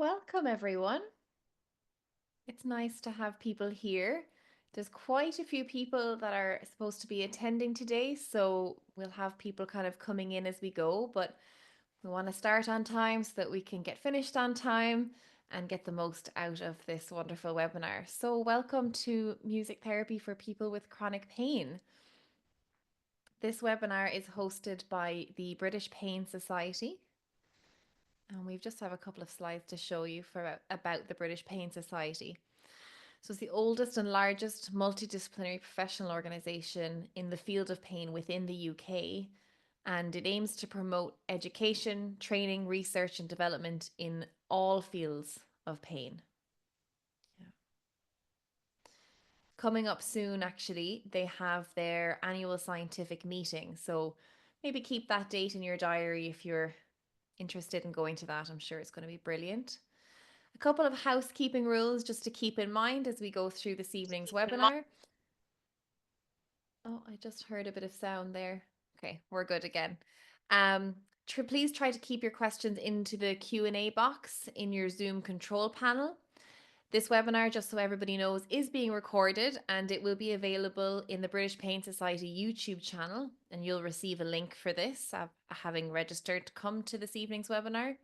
Welcome, everyone. It's nice to have people here. There's quite a few people that are supposed to be attending today, so we'll have people kind of coming in as we go, but we want to start on time so that we can get finished on time and get the most out of this wonderful webinar. So, welcome to Music Therapy for People with Chronic Pain. This webinar is hosted by the British Pain Society. And we just have a couple of slides to show you about the British Pain Society. So it's the oldest and largest multidisciplinary professional organisation in the field of pain within the UK, and it aims to promote education, training, research, and development in all fields of pain. Yeah. Coming up soon, actually, they have their annual scientific meeting. So maybe keep that date in your diary if you're interested in going to that. I'm sure it's going to be brilliant. A couple of housekeeping rules just to keep in mind as we go through this evening's webinar. Oh, I just heard a bit of sound there. Okay, we're good again. Please try to keep your questions into the Q&A box in your Zoom control panel. This webinar, just so everybody knows, is being recorded and it will be available in the British Pain Society YouTube channel, and you'll receive a link for this, having registered to come to this evening's webinar.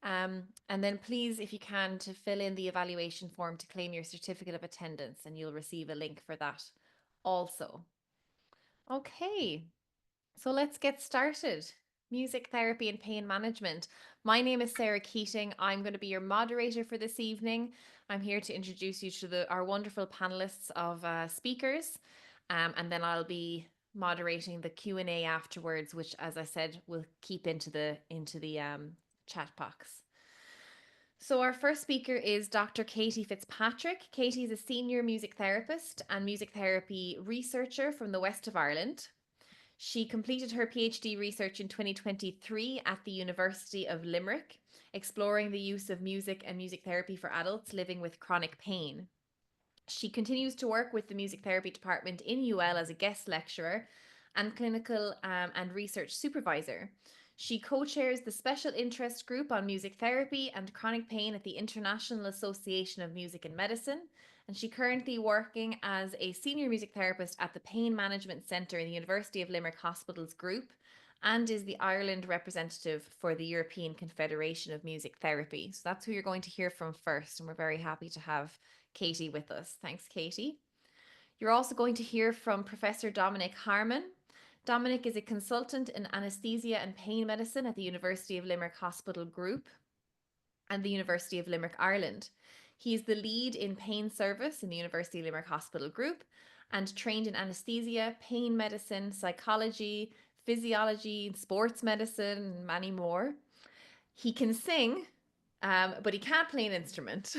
And then please, if you can, to fill in the evaluation form to claim your certificate of attendance, and you'll receive a link for that also. Okay, so let's get started. Music therapy and pain management. My name is Sarah Keating. I'm going to be your moderator for this evening. I'm here to introduce you to our wonderful panelists of speakers, and then I'll be moderating the Q&A afterwards, which, as I said, will keep into the chat box. So our first speaker is Dr. Katie Fitzpatrick. Katie is a senior music therapist and music therapy researcher from the west of Ireland. She completed her PhD research in 2023 at the University of Limerick, exploring the use of music and music therapy for adults living with chronic pain. She continues to work with the music therapy department in UL as a guest lecturer and clinical and research supervisor. She co-chairs the Special Interest Group on Music Therapy and Chronic Pain at the International Association of Music and Medicine, and she currently working as a senior music therapist at the Pain Management Centre in the University of Limerick Hospitals Group, and is the Ireland representative for the European Confederation of Music Therapy. So that's who you're going to hear from first, and we're very happy to have Katie with us. Thanks, Katie. You're also going to hear from Professor Dominic Harman. Dominic is a consultant in anesthesia and pain medicine at the University of Limerick Hospital Group and the University of Limerick, Ireland. He is the lead in pain service in the University of Limerick Hospital Group and trained in anesthesia, pain medicine, psychology, physiology, sports medicine, and many more. He can sing, but he can't play an instrument.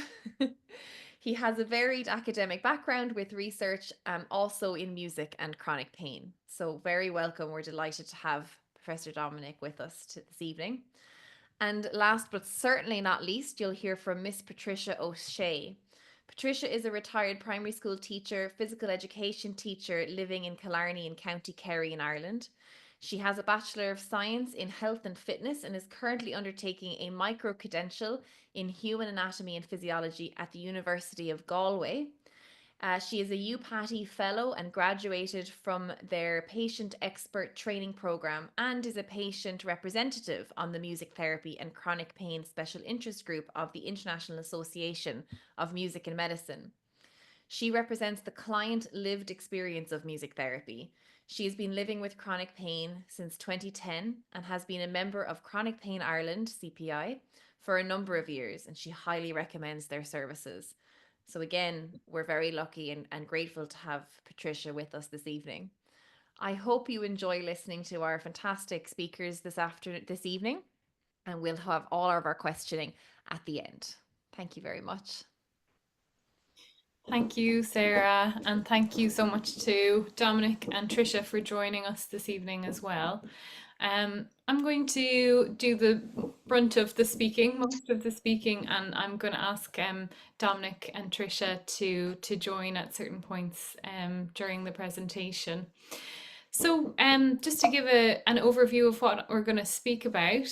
He has a varied academic background with research also in music and chronic pain. So very welcome. We're delighted to have Professor Dominic with us this evening. And last but certainly not least, you'll hear from Miss Patricia O'Shea. Patricia is a retired primary school teacher, physical education teacher living in Killarney in County Kerry in Ireland. She has a Bachelor of Science in Health and Fitness and is currently undertaking a micro-credential in Human Anatomy and Physiology at the University of Galway. She is a UPATI Fellow and graduated from their Patient Expert Training Programme and is a patient representative on the Music Therapy and Chronic Pain Special Interest Group of the International Association of Music and Medicine. She represents the client lived experience of music therapy. She has been living with chronic pain since 2010 and has been a member of Chronic Pain Ireland, CPI, for a number of years, and she highly recommends their services. So again, we're very lucky and grateful to have Patricia with us this evening. I hope you enjoy listening to our fantastic speakers this evening, and we'll have all of our questioning at the end. Thank you very much. Thank you, Sarah, and thank you so much to Dominic and Tricia for joining us this evening as well. I'm going to do the brunt of the speaking, most of the speaking, and I'm going to ask Dominic and Tricia to join at certain points during the presentation. So just to give an overview of what we're going to speak about,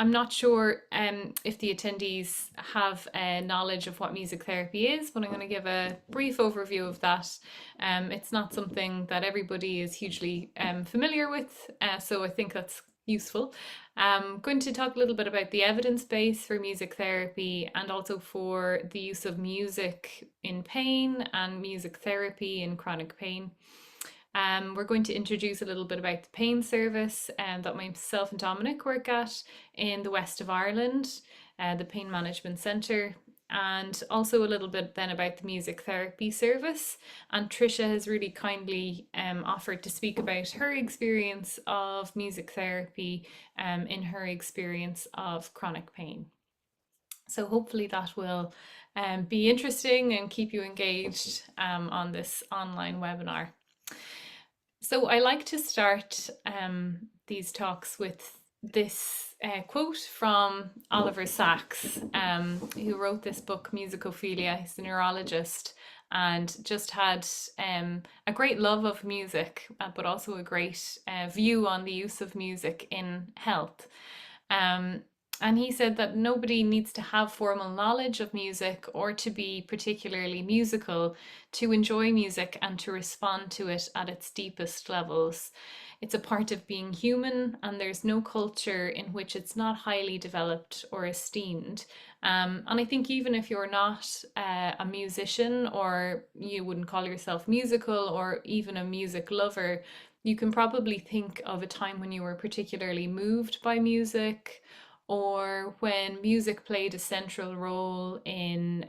I'm not sure if the attendees have knowledge of what music therapy is, but I'm going to give a brief overview of that. It's not something that everybody is hugely familiar with, so I think that's useful. I'm going to talk a little bit about the evidence base for music therapy and also for the use of music in pain and music therapy in chronic pain. We're going to introduce a little bit about the pain service that myself and Dominic work at in the west of Ireland, the Pain Management Centre, and also a little bit then about the music therapy service. And Trisha has really kindly offered to speak about her experience of music therapy in her experience of chronic pain. So hopefully that will be interesting and keep you engaged on this online webinar. So I like to start these talks with this quote from Oliver Sacks, who wrote this book, Musicophilia. He's a neurologist and just had a great love of music, but also a great view on the use of music in health. And he said that nobody needs to have formal knowledge of music or to be particularly musical to enjoy music and to respond to it at its deepest levels. It's a part of being human, and there's no culture in which it's not highly developed or esteemed. And I think even if you're not a musician, or you wouldn't call yourself musical, or even a music lover, you can probably think of a time when you were particularly moved by music, or when music played a central role in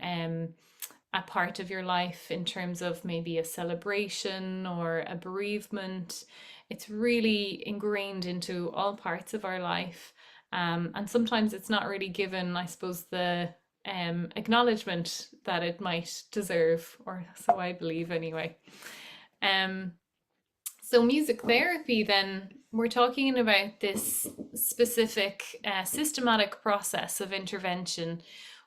a part of your life in terms of maybe a celebration or a bereavement. It's really ingrained into all parts of our life. And sometimes it's not really given, I suppose, the acknowledgement that it might deserve, or so I believe anyway. Um, so music therapy, then, we're talking about this specific systematic process of intervention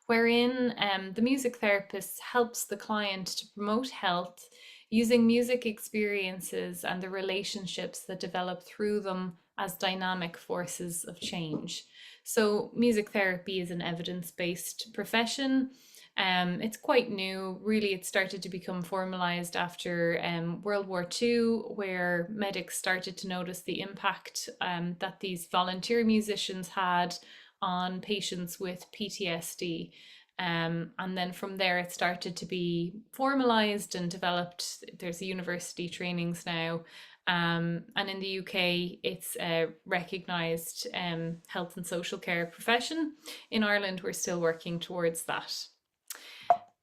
wherein the music therapist helps the client to promote health using music experiences and the relationships that develop through them as dynamic forces of change. So music therapy is an evidence-based profession. It's quite new. Really, it started to become formalized after World War II, where medics started to notice the impact that these volunteer musicians had on patients with PTSD. And then from there, it started to be formalized and developed. There's university trainings now. And in the UK, it's a recognised health and social care profession. In Ireland, we're still working towards that.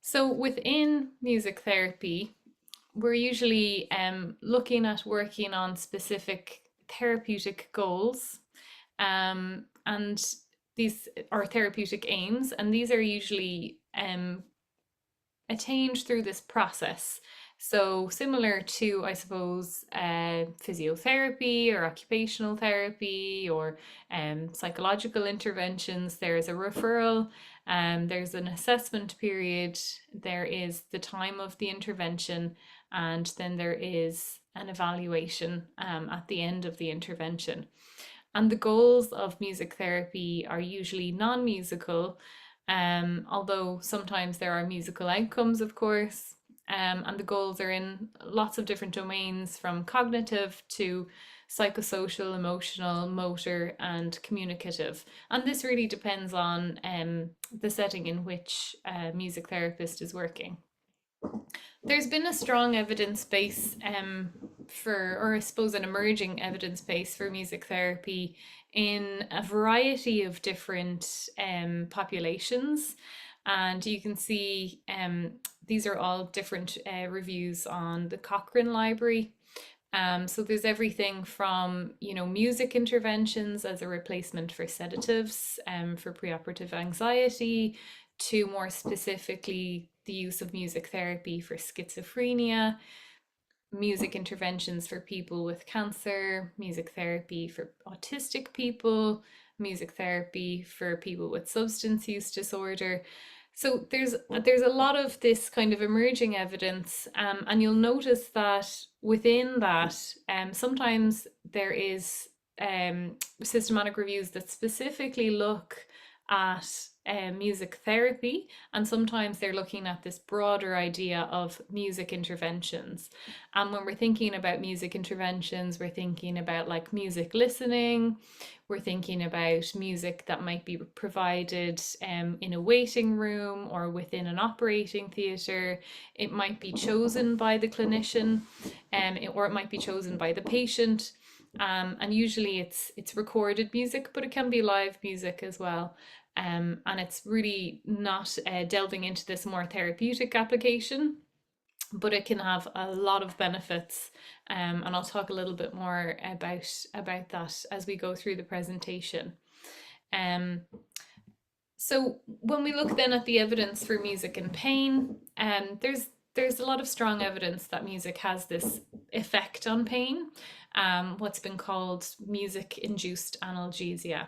So within music therapy, we're usually looking at working on specific therapeutic goals, and these are therapeutic aims, and these are usually attained through this process. So similar to, I suppose, physiotherapy or occupational therapy or psychological interventions, there is a referral, there's an assessment period, there is the time of the intervention, and then there is an evaluation at the end of the intervention. And the goals of music therapy are usually non-musical, although sometimes there are musical outcomes, of course. And the goals are in lots of different domains, from cognitive to psychosocial, emotional, motor, and communicative. And this really depends on the setting in which a music therapist is working. There's been a strong evidence base or I suppose an emerging evidence base for music therapy in a variety of different populations. And you can see these are all different reviews on the Cochrane Library. So there's everything from, music interventions as a replacement for sedatives for preoperative anxiety, to more specifically the use of music therapy for schizophrenia, music interventions for people with cancer, music therapy for autistic people, music therapy for people with substance use disorder. So there's a lot of this kind of emerging evidence, and you'll notice that within that, sometimes there is systematic reviews that specifically look at music therapy, and sometimes they're looking at this broader idea of music interventions. And when we're thinking about music interventions, we're thinking about like music listening, we're thinking about music that might be provided in a waiting room or within an operating theatre. It might be chosen by the clinician, or it might be chosen by the patient. And usually it's recorded music, but it can be live music as well. And it's really not delving into this more therapeutic application, but it can have a lot of benefits. And I'll talk a little bit more about that as we go through the presentation. Um, so when we look then at the evidence for music and pain, there's a lot of strong evidence that music has this effect on pain, what's been called music-induced analgesia.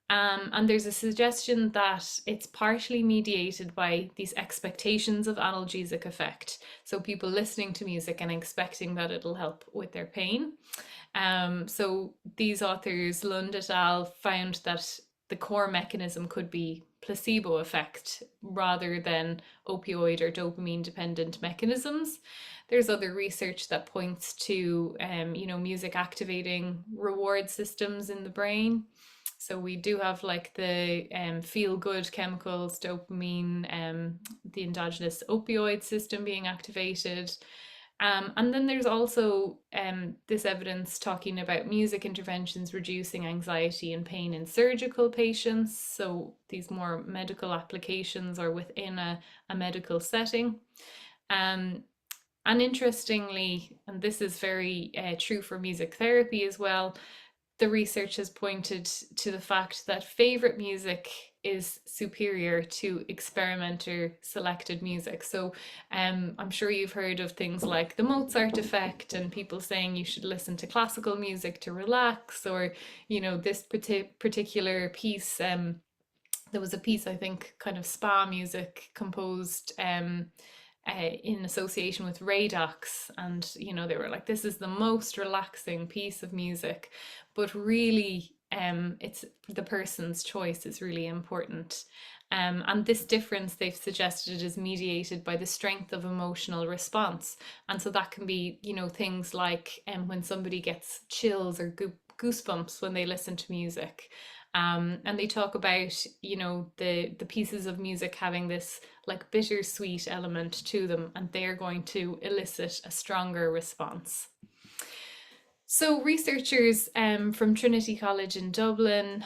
And there's a suggestion that it's partially mediated by these expectations of analgesic effect. So people listening to music and expecting that it'll help with their pain. So these authors, Lund et al., found that the core mechanism could be placebo effect rather than opioid or dopamine dependent mechanisms. There's other research that points to, music activating reward systems in the brain. So we do have like the feel good chemicals, dopamine, the endogenous opioid system being activated. And then there's also this evidence talking about music interventions reducing anxiety and pain in surgical patients. So these more medical applications or within a medical setting. And interestingly, and this is very true for music therapy as well, the research has pointed to the fact that favorite music is superior to experimenter selected music. So I'm sure you've heard of things like the Mozart effect and people saying you should listen to classical music to relax, or this particular piece, there was a piece, I think, kind of spa music composed in association with Radox, and they were like, this is the most relaxing piece of music, but really it's the person's choice is really important. And this difference, they've suggested, is mediated by the strength of emotional response. And so that can be things like when somebody gets chills or goosebumps when they listen to music. And they talk about the pieces of music having this like bittersweet element to them, and they're going to elicit a stronger response. So researchers from Trinity College in Dublin,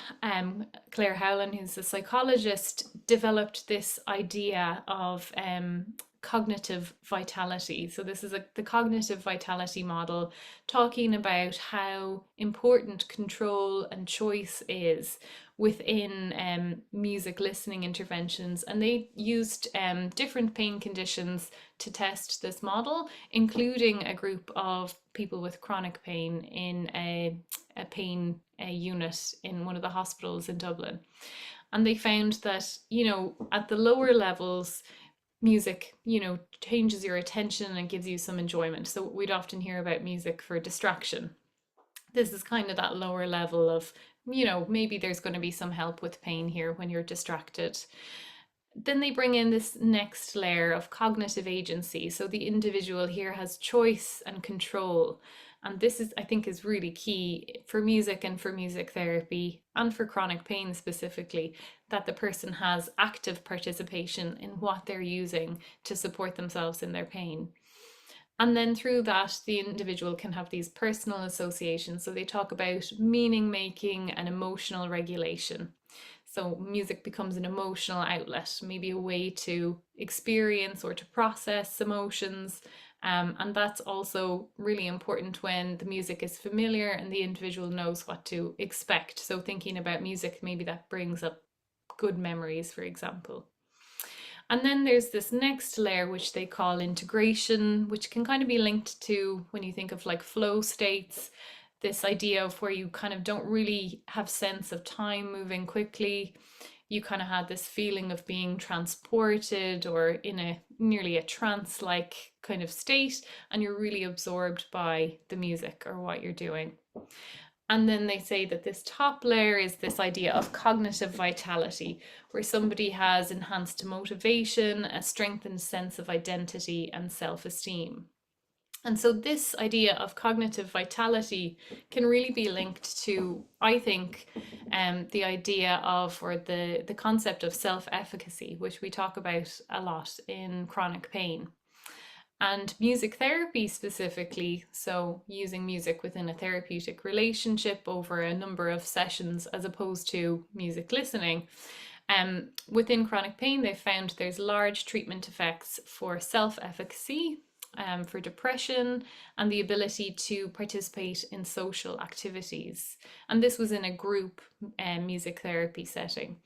Claire Howlin, who's a psychologist, developed this idea of cognitive vitality. So this is the cognitive vitality model, talking about how important control and choice is within music listening interventions. And they used different pain conditions to test this model, including a group of people with chronic pain in a pain unit in one of the hospitals in Dublin. And they found that, at the lower levels, music, changes your attention and gives you some enjoyment. So we'd often hear about music for distraction. This is kind of that lower level of, maybe there's going to be some help with pain here when you're distracted. Then they bring in this next layer of cognitive agency. So the individual here has choice and control. And this is, I think, is really key for music and for music therapy and for chronic pain specifically, that the person has active participation in what they're using to support themselves in their pain. And then through that, the individual can have these personal associations. So they talk about meaning making and emotional regulation. So music becomes an emotional outlet, maybe a way to experience or to process emotions. And that's also really important when the music is familiar and the individual knows what to expect. So thinking about music, maybe that brings up good memories, for example. And then there's this next layer, which they call integration, which can kind of be linked to when you think of like flow states, this idea of where you kind of don't really have sense of time moving quickly. You kind of had this feeling of being transported or in a nearly a trance-like kind of state, and you're really absorbed by the music or what you're doing. And then they say that this top layer is this idea of cognitive vitality, where somebody has enhanced motivation, a strengthened sense of identity, and self esteem. And so, this idea of cognitive vitality can really be linked to, I think, the idea of, or the concept of self efficacy, which we talk about a lot in chronic pain. And music therapy specifically, so using music within a therapeutic relationship over a number of sessions as opposed to music listening. Within chronic pain, they've found there's large treatment effects for self efficacy, for depression, and the ability to participate in social activities. And this was in a group music therapy setting.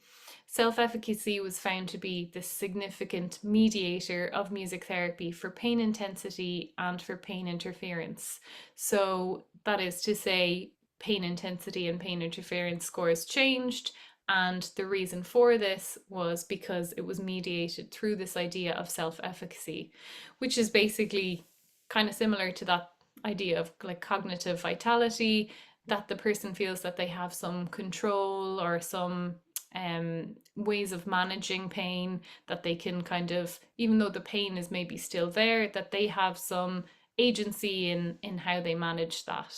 Self efficacy was found to be the significant mediator of music therapy for pain intensity and for pain interference. So, that is to say, pain intensity and pain interference scores changed. And the reason for this was because it was mediated through this idea of self efficacy, which is basically kind of similar to that idea of like cognitive vitality, that the person feels that they have some control or some ways of managing pain, that they can kind of, even though the pain is maybe still there, that they have some agency in how they manage that.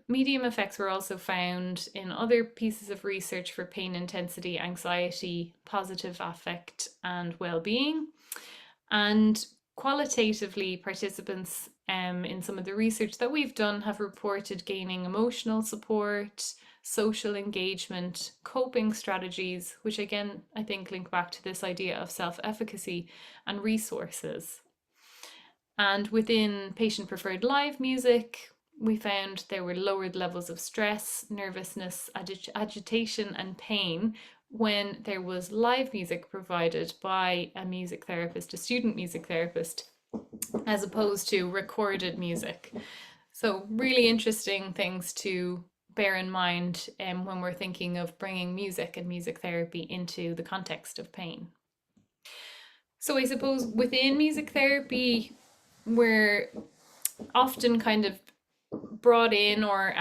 Medium effects were also found in other pieces of research for pain intensity, anxiety, positive affect, and well-being. And qualitatively, participants in some of the research that we've done have reported gaining emotional support, social engagement, coping strategies, which again, I think link back to this idea of self-efficacy, and resources. And within patient preferred live music, we found there were lowered levels of stress, nervousness, agitation, and pain when there was live music provided by a music therapist, a student music therapist, as opposed to recorded music. So, really interesting things to bear in mind when we're thinking of bringing music and music therapy into the context of pain. So, I suppose within music therapy, we're often kind of brought in or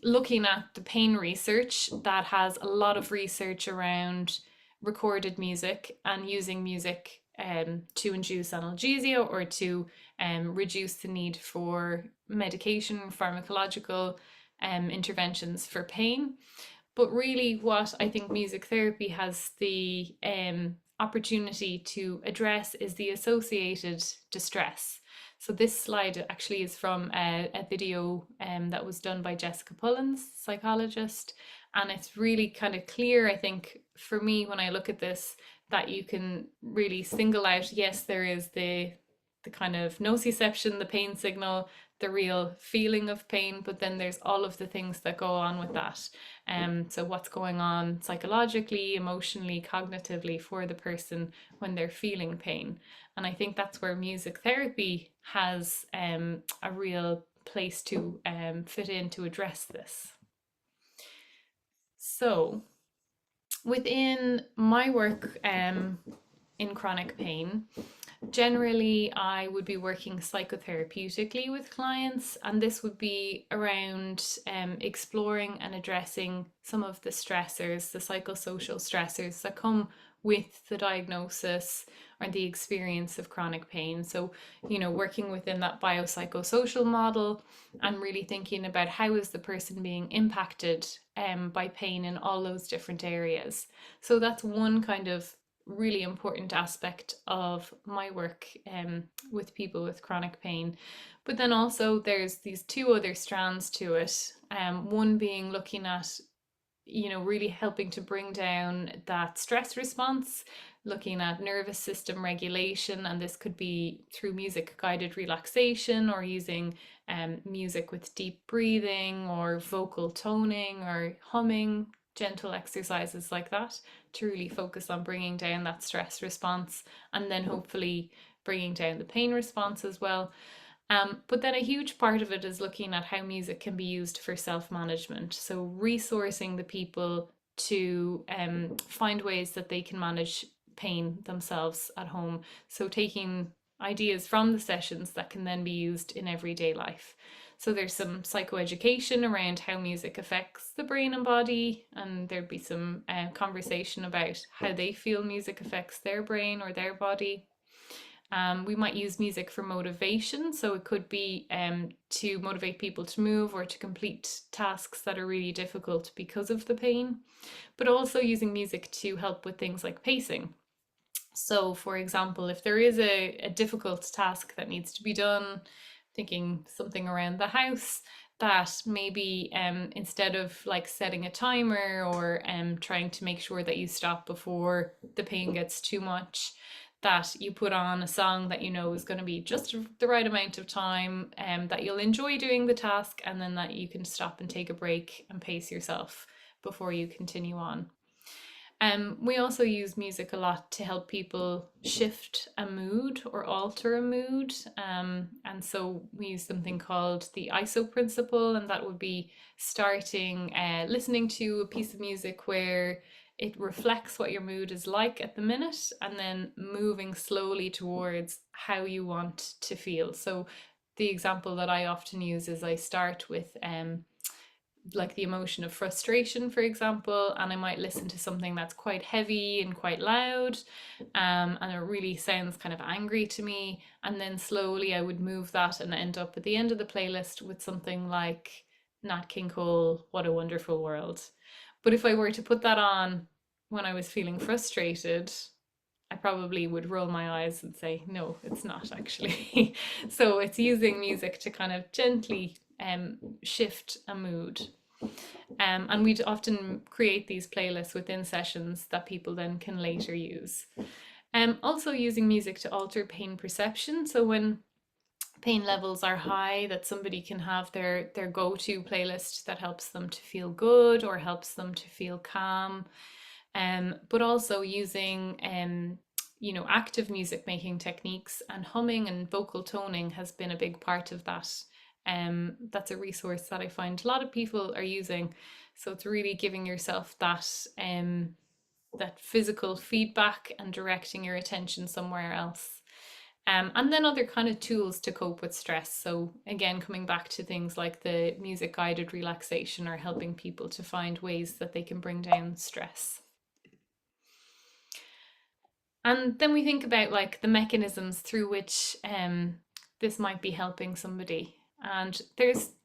looking at the pain research that has a lot of research around recorded music and using music to induce analgesia or to reduce the need for medication, pharmacological interventions for pain. But really, what I think music therapy has the opportunity to address is the associated distress. So this slide actually is from a video that was done by Jessica Pullins, psychologist, and it's really kind of clear, I think, for me when I look at this, that you can really single out, yes, there is the kind of nociception, the pain signal, the real feeling of pain, but then there's all of the things that go on with that. So what's going on psychologically, emotionally, cognitively for the person when they're feeling pain. And I think that's where music therapy has a real place to fit in to address this. So within my work in chronic pain, generally, I would be working psychotherapeutically with clients, and this would be around exploring and addressing some of the stressors, the psychosocial stressors that come with the diagnosis or the experience of chronic pain. So, working within that biopsychosocial model and really thinking about how is the person being impacted by pain in all those different areas. So that's one kind of really important aspect of my work with people with chronic pain. But then also there's these two other strands to it. One being looking at, really helping to bring down that stress response, looking at nervous system regulation, and this could be through music guided relaxation or using music with deep breathing or vocal toning or humming, gentle exercises like that to really focus on bringing down that stress response and then hopefully bringing down the pain response as well. But then a huge part of it is looking at how music can be used for self-management. So resourcing the people to find ways that they can manage pain themselves at home. So taking ideas from the sessions that can then be used in everyday life. So there's some psychoeducation around how music affects the brain and body, and there'd be some conversation about how they feel music affects their brain or their body. We might use music for motivation, so it could be to motivate people to move or to complete tasks that are really difficult because of the pain, but also using music to help with things like pacing. So, for example, if there is a difficult task that needs to be done, thinking something around the house, that maybe instead of like setting a timer or trying to make sure that you stop before the pain gets too much, that you put on a song that you know is going to be just the right amount of time, that you'll enjoy doing the task, and then that you can stop and take a break and pace yourself before you continue on. We also use music a lot to help people shift a mood or alter a mood. And so we use something called the ISO principle, and that would be starting listening to a piece of music where it reflects what your mood is like at the minute, and then moving slowly towards how you want to feel. So the example that I often use is I start with like the emotion of frustration, for example, and I might listen to something that's quite heavy and quite loud, and it really sounds kind of angry to me. And then slowly I would move that and end up at the end of the playlist with something like Nat King Cole, What a Wonderful World. But if I were to put that on when I was feeling frustrated, I probably would roll my eyes and say, no, it's not actually. So it's using music to kind of gently shift a mood. And we'd often create these playlists within sessions that people then can later use. Also using music to alter pain perception. So when pain levels are high, that somebody can have their go-to playlist that helps them to feel good or helps them to feel calm. But also using active music making techniques, and humming and vocal toning has been a big part of that. That's a resource that I find a lot of people are using. So it's really giving yourself that physical feedback and directing your attention somewhere else. And then other kind of tools to cope with stress. So again, coming back to things like the music guided relaxation, or helping people to find ways that they can bring down stress. And then we think about like the mechanisms through which this might be helping somebody. And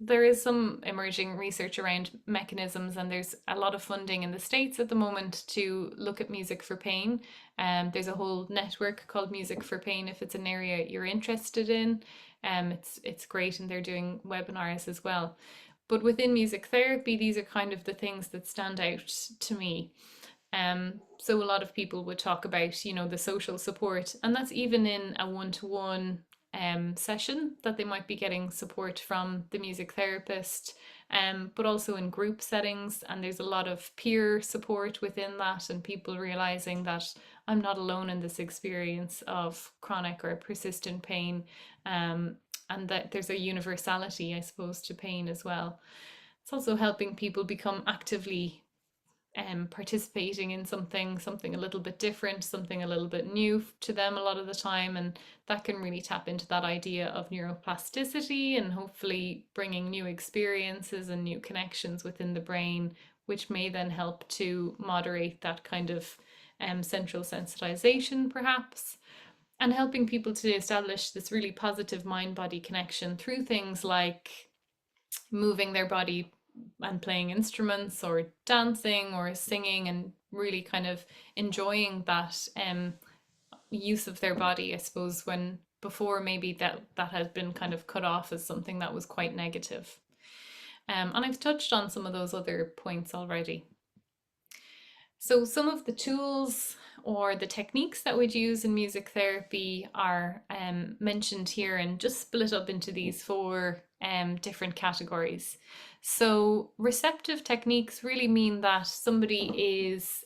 there is some emerging research around mechanisms, and there's a lot of funding in the States at the moment to look at music for pain. There's a whole network called Music for Pain if it's an area you're interested in. It's great, and they're doing webinars as well. But within music therapy, these are kind of the things that stand out to me. So a lot of people would talk about, the social support, and that's even in a one-to-one session, that they might be getting support from the music therapist, but also in group settings. And there's a lot of peer support within that, and people realizing that I'm not alone in this experience of chronic or persistent pain, and that there's a universality, I suppose, to pain as well. It's also helping people become actively participating in something a little bit different, something a little bit new to them a lot of the time, and that can really tap into that idea of neuroplasticity, and hopefully bringing new experiences and new connections within the brain, which may then help to moderate that kind of central sensitization, perhaps, and helping people to establish this really positive mind-body connection through things like moving their body and playing instruments or dancing or singing, and really kind of enjoying that use of their body, I suppose, when before maybe that had been kind of cut off as something that was quite negative. And I've touched on some of those other points already. So some of the tools or the techniques that we'd use in music therapy are mentioned here, and just split up into these four different categories. So receptive techniques really mean that somebody is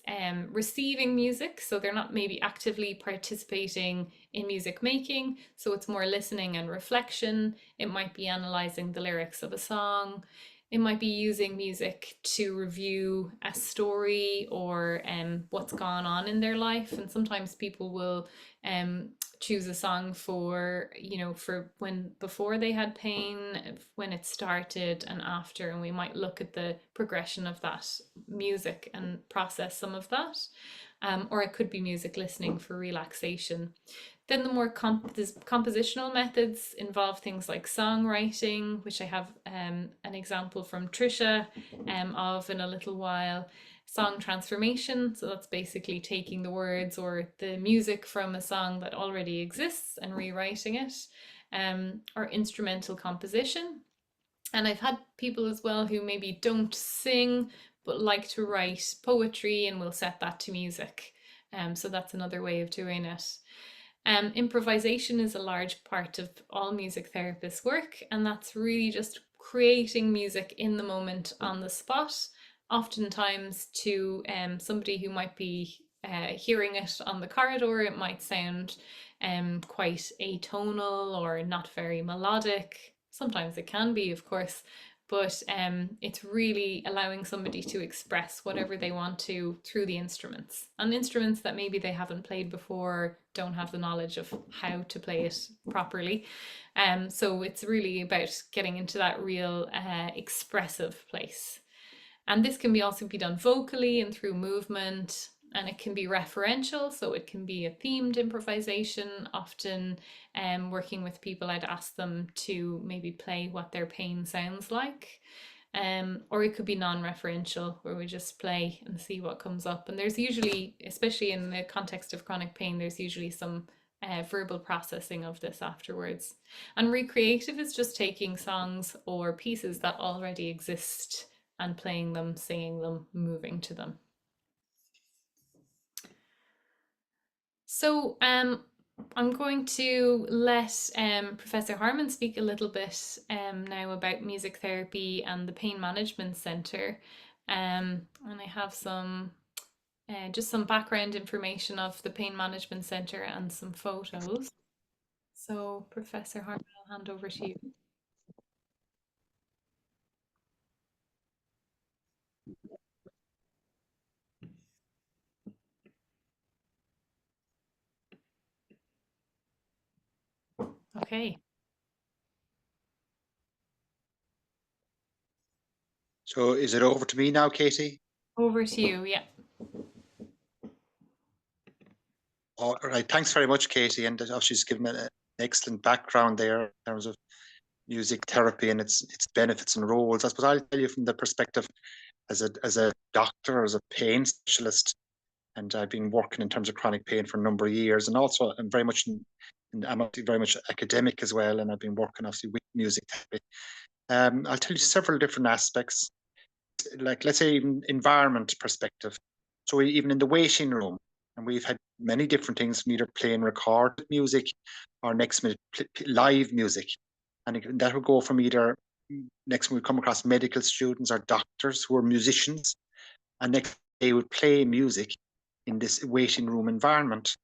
receiving music, so they're not maybe actively participating in music making, so it's more listening and reflection. It might be analyzing the lyrics of a song. It might be using music to review a story or what's gone on in their life. And sometimes people will um, choose a song for, for when before they had pain, when it started, and after. And we might look at the progression of that music and process some of that. Or it could be music listening for relaxation. Then the more compositional methods involve things like songwriting, which I have an example from Trisha of in a little while. Song transformation, so that's basically taking the words or the music from a song that already exists and rewriting it, or instrumental composition. And I've had people as well who maybe don't sing but like to write poetry and will set that to music. So that's another way of doing it. Improvisation is a large part of all music therapists' work, and that's really just creating music in the moment on the spot, oftentimes to somebody who might be hearing it on the corridor. It might sound quite atonal or not very melodic. Sometimes it can be, of course, but it's really allowing somebody to express whatever they want to through the instruments, and instruments that maybe they haven't played before, don't have the knowledge of how to play it properly. So it's really about getting into that real expressive place. And this can also be done vocally and through movement, and it can be referential, so it can be a themed improvisation. Often working with people, I'd ask them to maybe play what their pain sounds like. Or it could be non-referential, where we just play and see what comes up. And there's usually, especially in the context of chronic pain, there's usually some verbal processing of this afterwards. And recreative is just taking songs or pieces that already exist and playing them, singing them, moving to them. So I'm going to let Professor Harmon speak a little bit now about music therapy and the Pain Management Centre. And I have some just some background information of the Pain Management Centre and some photos. So Professor Harmon, I'll hand over to you. Okay. So is it over to me now, Katie? Over to you, yeah. All right, thanks very much, Katie. And she's given an excellent background there in terms of music therapy and its benefits and roles. I suppose I'll tell you from the perspective as a doctor, as a pain specialist, and I've been working in terms of chronic pain for a number of years, and also I'm very much very much academic as well, and I've been working obviously with music therapy. I'll tell you several different aspects, like let's say even environment perspective. So even in the waiting room, and we've had many different things from either playing recorded music or next minute live music, and that would go from either next we come across medical students or doctors who are musicians, and next they would play music in this waiting room environment.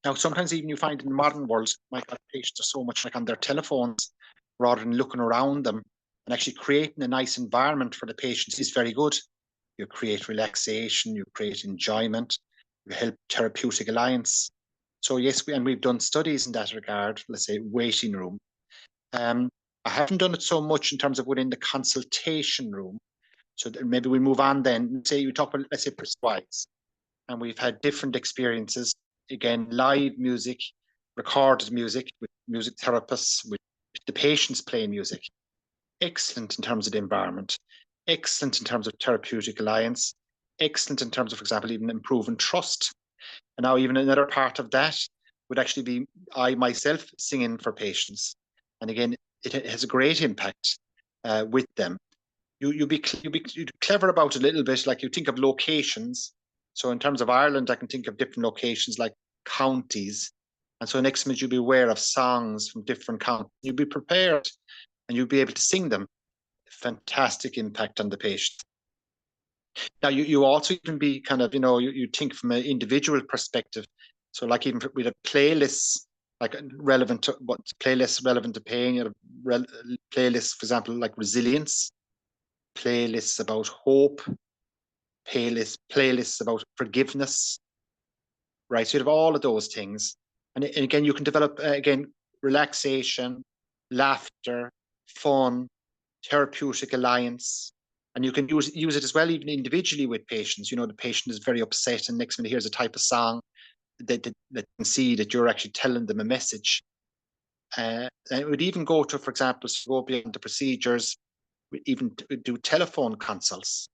Now, sometimes even you find in the modern world, my patients are so much like on their telephones rather than looking around them, and actually creating a nice environment for the patients is very good. You create relaxation, you create enjoyment, you help therapeutic alliance. So yes, we've done studies in that regard, let's say waiting room. I haven't done it so much in terms of within the consultation room. So maybe we move on then. Say you talk about, let's say, prescribes, and we've had different experiences. Again, live music, recorded music with music therapists, with the patients playing music. Excellent in terms of the environment, excellent in terms of therapeutic alliance, excellent in terms of, for example, even improving trust. And now even another part of that would actually be I myself singing for patients. And again, it has a great impact with them. You'd be clever about it a little bit, like you think of locations. So in terms of Ireland, I can think of different locations like counties. And so next minute you'll be aware of songs from different counties. You'll be prepared and you'll be able to sing them. Fantastic impact on the patient. Now you also can be kind of, you think from an individual perspective. So like even with a playlists, like relevant to what playlists relevant to pain, playlists, for example, like resilience, playlists about hope, playlists about forgiveness, right? So you have all of those things. And again, you can develop, again, relaxation, laughter, fun, therapeutic alliance. And you can use it as well, even individually with patients. The patient is very upset, and next minute hears a type of song that can see that you're actually telling them a message. And it would even go to, for example, to go beyond the procedures, we even do telephone consults.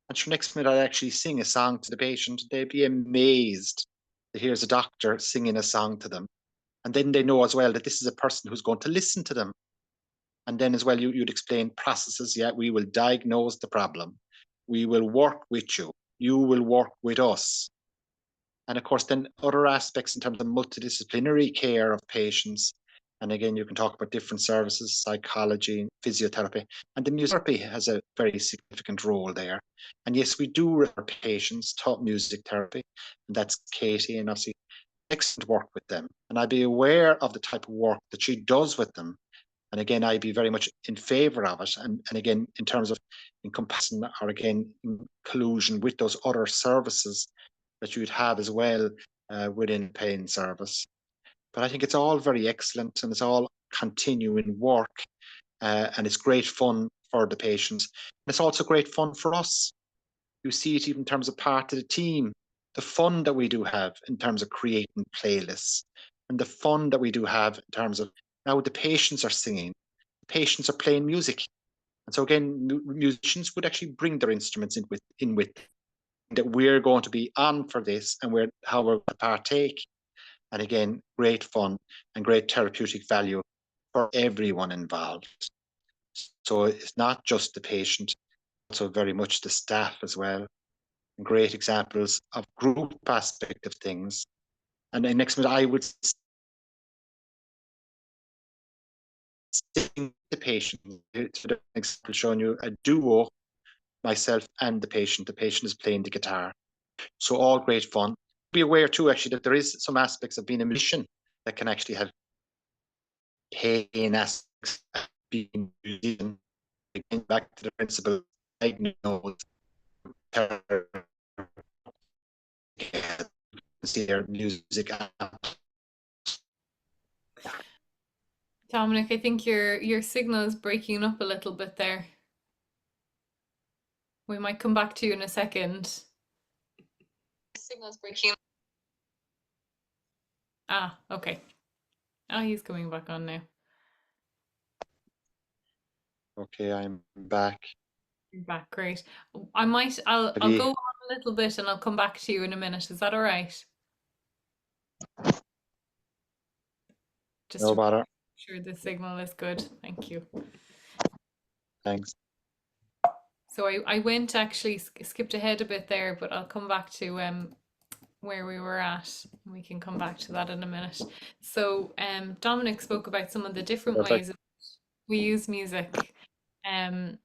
And for next minute, I'd actually sing a song to the patient. They'd be amazed that here's a doctor singing a song to them. And then they know as well that this is a person who's going to listen to them. And then as well, you'd explain processes. Yeah, we will diagnose the problem. We will work with you. You will work with us. And of course, then other aspects in terms of multidisciplinary care of patients. And again, you can talk about different services, psychology, physiotherapy, and the music therapy has a very significant role there. And yes, we do refer patients taught music therapy, and that's Katie, and obviously excellent work with them. And I'd be aware of the type of work that she does with them. And again, I'd be very much in favor of it. And again, in terms of encompassing or again, in collusion with those other services that you'd have as well within pain service. But I think it's all very excellent, and it's all continuing work, and it's great fun for the patients. And it's also great fun for us. You see it even in terms of part of the team, the fun that we do have in terms of creating playlists, and the fun that we do have in terms of now the patients are singing, the patients are playing music. And so again, musicians would actually bring their instruments in with that we're going to be on for this, and how we're going to partake. And again, great fun and great therapeutic value for everyone involved. So it's not just the patient, also very much the staff as well. And great examples of group aspect of things. And then next minute, I would sing the patient. To the example, showing you a duo, myself and the patient. The patient is playing the guitar. So all great fun. Be aware too, actually, that there is some aspects of being a musician that can actually have pain aspects of being a musician. Again, back to the principle, diagnose, see their music. Dominic, I think your signal is breaking up a little bit there. We might come back to you in a second. Signal's breaking. Ah, okay. Oh, he's coming back on now. Okay, I'm back. You're back, great. I'll go on a little bit and I'll come back to you in a minute. Is that all right? Just No to bother. make sure the signal is good. Thank you. Thanks. So I went actually skipped ahead a bit there, but I'll come back to where we were at. We can come back to that in a minute. So Dominic spoke about some of the different Perfect. ways we use music in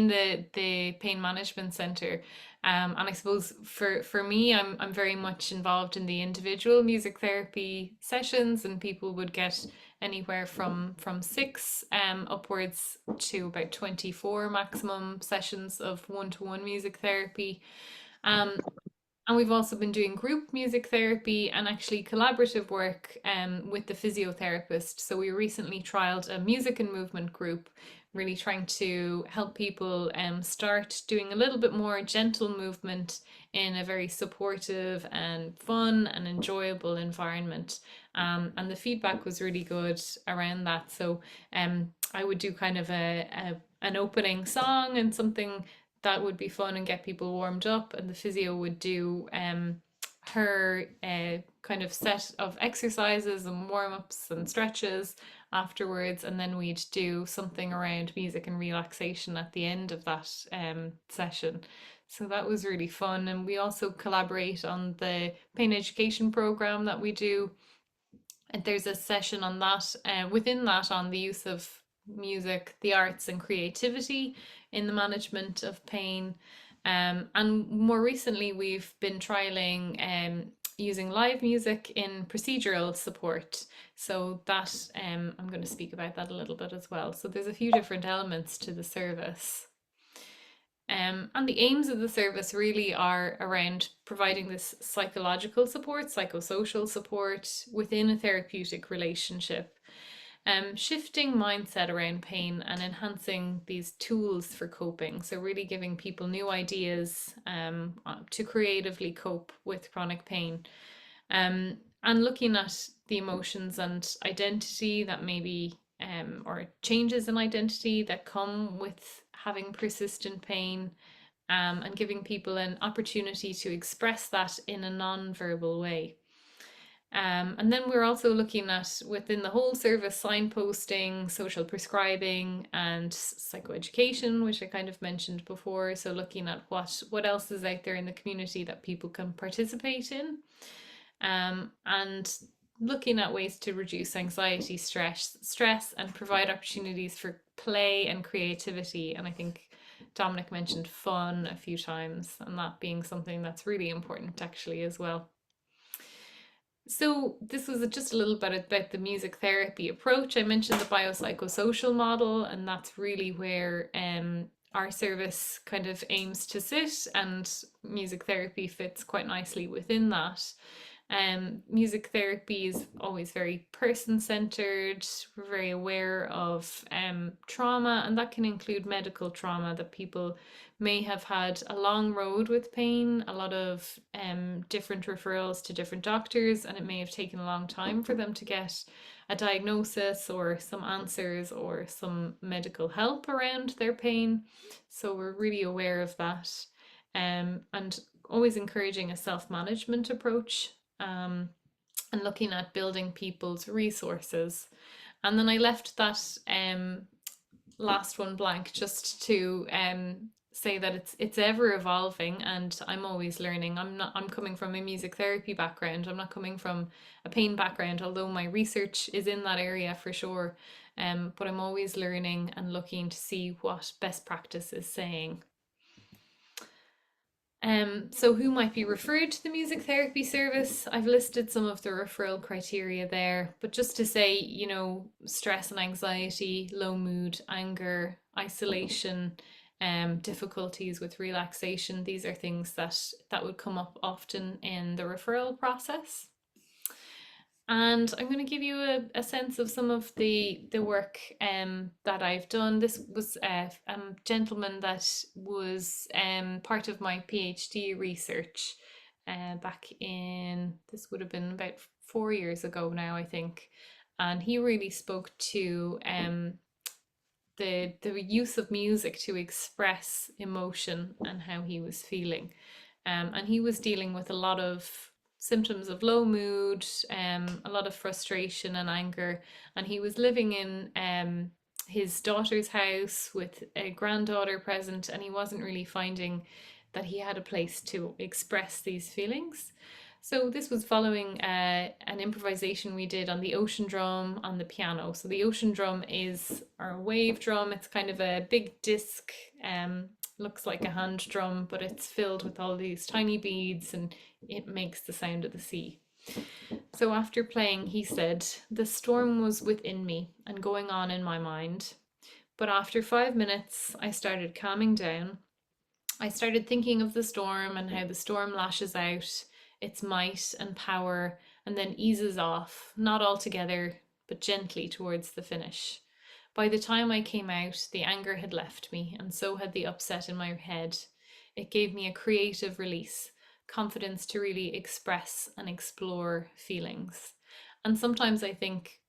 the pain management center. And I suppose for me, I'm very much involved in the individual music therapy sessions, and people would get anywhere from 6 upwards to about 24 maximum sessions of one-to-one music therapy. And we've also been doing group music therapy and actually collaborative work with the physiotherapist. So we recently trialed a music and movement group, really trying to help people start doing a little bit more gentle movement in a very supportive and fun and enjoyable environment. And the feedback was really good around that. So I would do kind of an opening song and something that would be fun and get people warmed up, and the physio would do her kind of set of exercises and warm-ups and stretches afterwards, and then we'd do something around music and relaxation at the end of that session. So that was really fun. And we also collaborate on the pain education program that we do, and there's a session on that within that on the use of music, the arts and creativity in the management of pain. And more recently we've been trialing using live music in procedural support. So that I'm going to speak about that a little bit as well. So there's a few different elements to the service. And the aims of the service really are around providing this psychological support, psychosocial support within a therapeutic relationship, shifting mindset around pain and enhancing these tools for coping. So, really giving people new ideas to creatively cope with chronic pain. And looking at the emotions and identity that maybe, or changes in identity that come with having persistent pain, and giving people an opportunity to express that in a non-verbal way. And then we're also looking at within the whole service signposting, social prescribing, and psychoeducation, which I kind of mentioned before. So looking at what else is out there in the community that people can participate in, and looking at ways to reduce anxiety, stress, and provide opportunities for play and creativity. And I think Dominic mentioned fun a few times, and that being something that's really important actually as well. So this was just a little bit about the music therapy approach. I mentioned the biopsychosocial model, and that's really where our service kind of aims to sit, and music therapy fits quite nicely within that. Music therapy is always very person-centered. We're very aware of trauma, and that can include medical trauma, that people may have had a long road with pain, a lot of different referrals to different doctors, and it may have taken a long time for them to get a diagnosis or some answers or some medical help around their pain. So we're really aware of that, and always encouraging a self-management approach, and looking at building people's resources. And then I left that last one blank just to say that it's ever evolving, and I'm always learning. I'm coming from a music therapy background. I'm not coming from a pain background, although my research is in that area for sure. But I'm always learning and looking to see what best practice is saying. So who might be referred to the music therapy service? I've listed some of the referral criteria there, but just to say, stress and anxiety, low mood, anger, isolation, difficulties with relaxation, these are things that would come up often in the referral process. And I'm going to give you a sense of some of the work that I've done. This was a gentleman that was part of my PhD research back in, this would have been about 4 years ago now, I think. And he really spoke to the use of music to express emotion and how he was feeling. And he was dealing with a lot of symptoms of low mood, a lot of frustration and anger, and he was living in his daughter's house with a granddaughter present, and he wasn't really finding that he had a place to express these feelings. So this was following an improvisation we did on the ocean drum on the piano. So the ocean drum is our wave drum. It's kind of a big disc, looks like a hand drum, but it's filled with all these tiny beads, and it makes the sound of the sea. So after playing, he said, "The storm was within me and going on in my mind. But after 5 minutes, I started calming down. I started thinking of the storm and how the storm lashes out its might and power and then eases off, not altogether, but gently towards the finish. By the time I came out, the anger had left me, and so had the upset in my head. It gave me a creative release, confidence to really express and explore feelings." And sometimes I think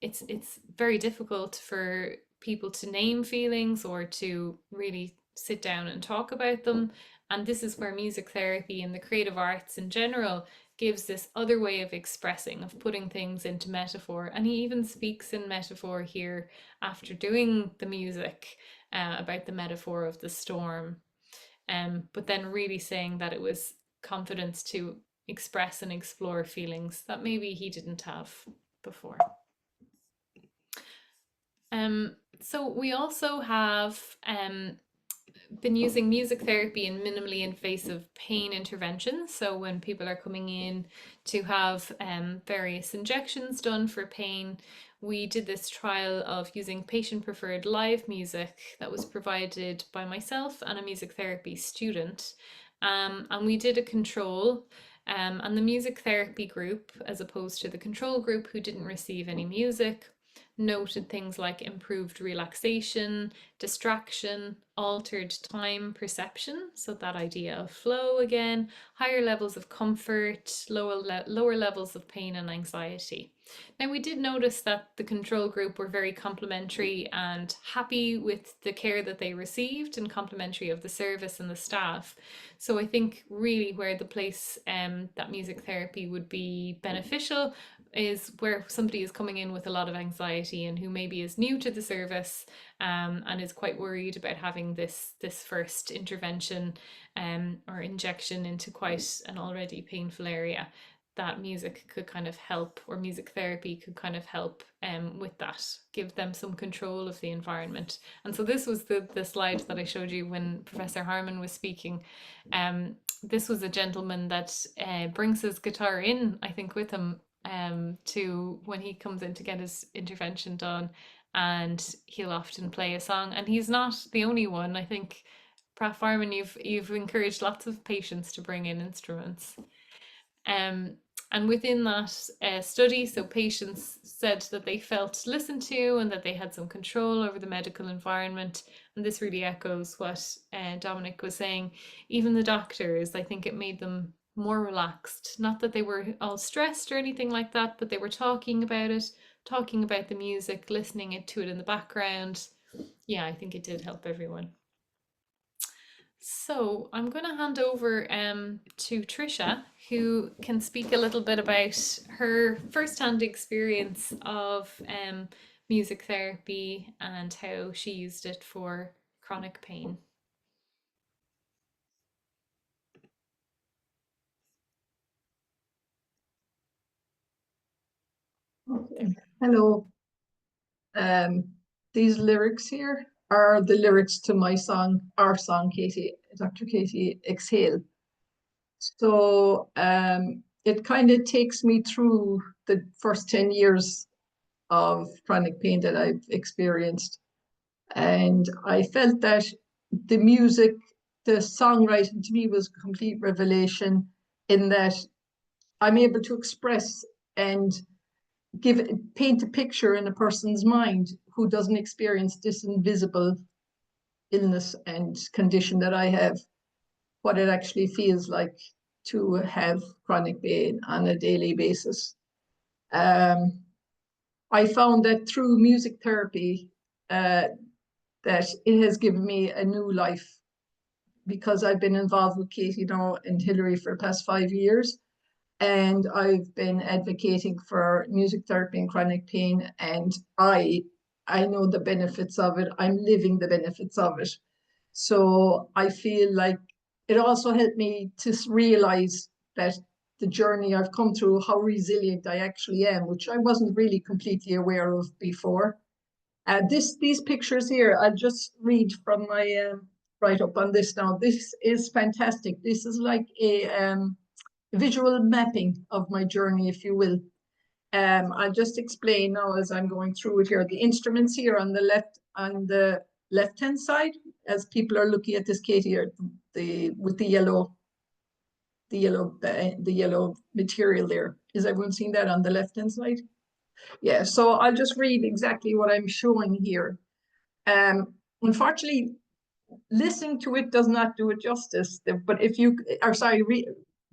it's very difficult for people to name feelings or to really sit down and talk about them. And this is where music therapy and the creative arts in general gives this other way of expressing, of putting things into metaphor. And he even speaks in metaphor here after doing the music about the metaphor of the storm. But then really saying that it was confidence to express and explore feelings that maybe he didn't have before. So we also have been using music therapy in minimally invasive pain interventions. So when people are coming in to have various injections done for pain, we did this trial of using patient preferred live music that was provided by myself and a music therapy student. And we did a control, and the music therapy group, as opposed to the control group who didn't receive any music, noted things like improved relaxation, distraction, altered time perception, so that idea of flow again, higher levels of comfort, lower levels of pain and anxiety. Now, we did notice that the control group were very complimentary and happy with the care that they received and complimentary of the service and the staff. So I think really where the place that music therapy would be beneficial is where somebody is coming in with a lot of anxiety and who maybe is new to the service, and is quite worried about having this first intervention or injection into quite an already painful area. That music could kind of help, or music therapy could kind of help with that, give them some control of the environment. And so this was the slide that I showed you when Professor Harmon was speaking. This was a gentleman that brings his guitar in, I think, with him to when he comes in to get his intervention done, and he'll often play a song. And he's not the only one. I think, Prof. Harmon, you've encouraged lots of patients to bring in instruments. And within that study, so patients said that they felt listened to and that they had some control over the medical environment. And this really echoes what Dominic was saying. Even the doctors, I think it made them more relaxed. Not that they were all stressed or anything like that, but they were talking about it, talking about the music, listening to it in the background. Yeah, I think it did help everyone. So I'm going to hand over to Trisha, who can speak a little bit about her first-hand experience of music therapy and how she used it for chronic pain. Okay. Hello. These lyrics here are the lyrics to my song, our song, Katie, Dr. Katie Exhale. So it kind of takes me through the first 10 years of chronic pain that I've experienced. And I felt that the music, the songwriting to me was a complete revelation in that I'm able to express and paint a picture in a person's mind who doesn't experience this invisible illness and condition that I have, what it actually feels like to have chronic pain on a daily basis. I found that through music therapy that it has given me a new life, because I've been involved with Katie now and Hilary for the past 5 years. And I've been advocating for music therapy and chronic pain, and I know the benefits of it. I'm living the benefits of it. So I feel like it also helped me to realize that the journey I've come through, how resilient I actually am, which I wasn't really completely aware of before. These pictures here, I'll just read from my write-up on this now. This is fantastic. This is like a visual mapping of my journey, if you will. I'll just explain now as I'm going through it here. The instruments here on the left-hand side, as people are looking at this, Katie, are with the yellow material there. Is everyone seeing that on the left-hand side? Yeah, so I'll just read exactly what I'm showing here. Unfortunately, listening to it does not do it justice, but if you are sorry,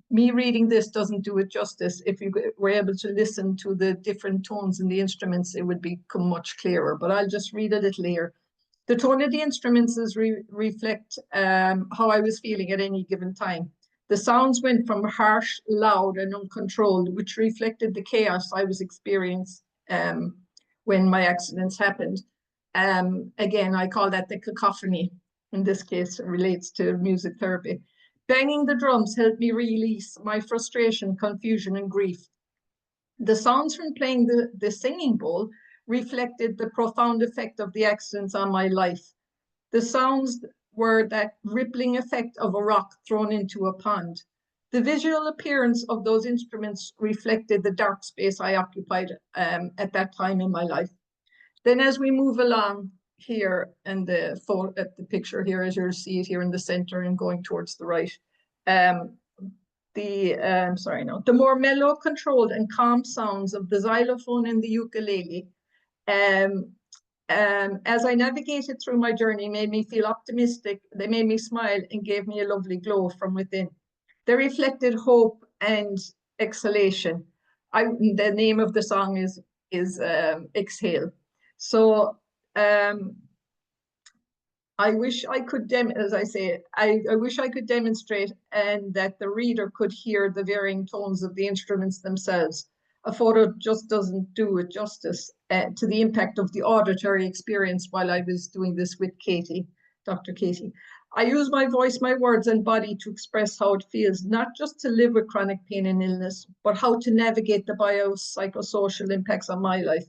me reading this doesn't do it justice. If you were able to listen to the different tones in the instruments, it would become much clearer, but I'll just read a little here. The tone of the instruments is reflect how I was feeling at any given time. The sounds went from harsh, loud, and uncontrolled, which reflected the chaos I was experiencing when my accidents happened. Again, I call that the cacophony. In this case, it relates to music therapy. Banging the drums helped me release my frustration, confusion, and grief. The sounds from playing the singing bowl reflected the profound effect of the accidents on my life. The sounds were that rippling effect of a rock thrown into a pond. The visual appearance of those instruments reflected the dark space I occupied at that time in my life. Then as we move along here, and the picture here, as you'll see it here in the center and going towards the right, the more mellow, controlled and calm sounds of the xylophone and the ukulele, as I navigated through my journey, made me feel optimistic. They made me smile and gave me a lovely glow from within. They reflected hope and exhalation. The name of the song is Exhale. So I wish I could, as I say, I wish I could demonstrate and that the reader could hear the varying tones of the instruments themselves. A photo just doesn't do it justice to the impact of the auditory experience while I was doing this with Katie, Dr. Katie. I use my voice, my words and body to express how it feels, not just to live with chronic pain and illness, but how to navigate the biopsychosocial impacts on my life.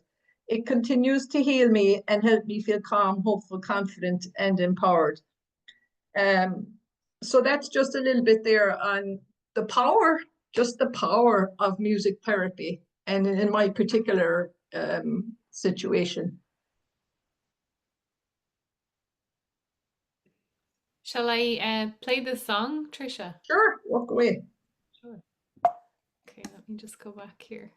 It continues to heal me and help me feel calm, hopeful, confident, and empowered. So that's just a little bit there on the power, just the power of music therapy, and in my particular situation. Shall I play the song, Trisha? Sure, walk away. Sure. Okay, let me just go back here.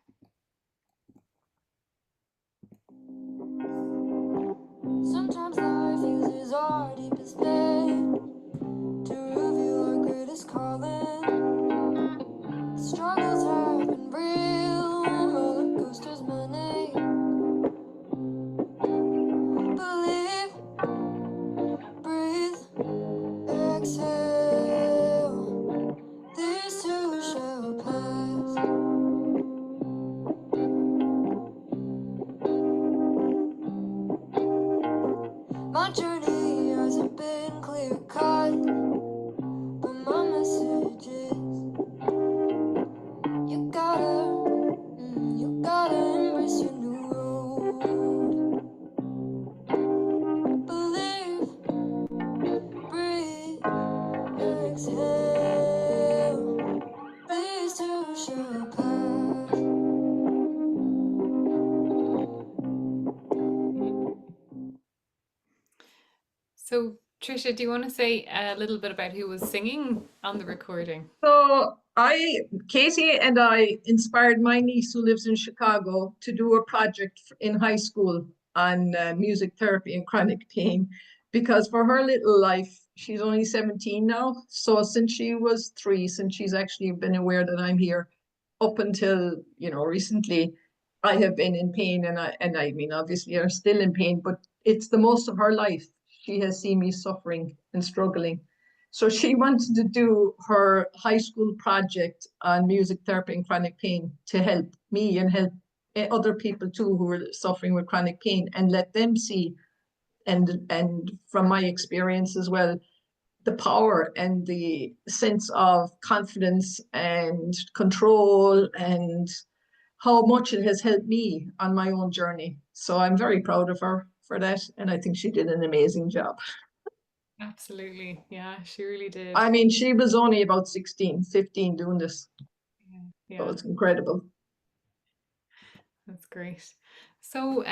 Sometimes life uses our deepest pain to reveal our greatest calling. Struggles have been real, roller coasters many. Believe, breathe, exhale. These too shall pass. My journey hasn't been clear cut, but my message is you gotta embrace your new road. Believe, breathe, exhale. These too shall pass. So, Trisha, do you want to say a little bit about who was singing on the recording? So Katie and I inspired my niece who lives in Chicago to do a project in high school on music therapy and chronic pain, because for her little life, she's only 17 now. So since she was 3, since she's actually been aware that I'm here, up until, recently, I have been in pain, and I mean, obviously I'm still in pain, but it's the most of her life. She has seen me suffering and struggling. So she wanted to do her high school project on music therapy and chronic pain to help me and help other people too who were suffering with chronic pain, and let them see, and from my experience as well, the power and the sense of confidence and control and how much it has helped me on my own journey. So I'm very proud of her for that, and I think she did an amazing job. Absolutely. Yeah, she really did. I mean, she was only about 16, 15 doing this. Yeah. So it's incredible. That's great. So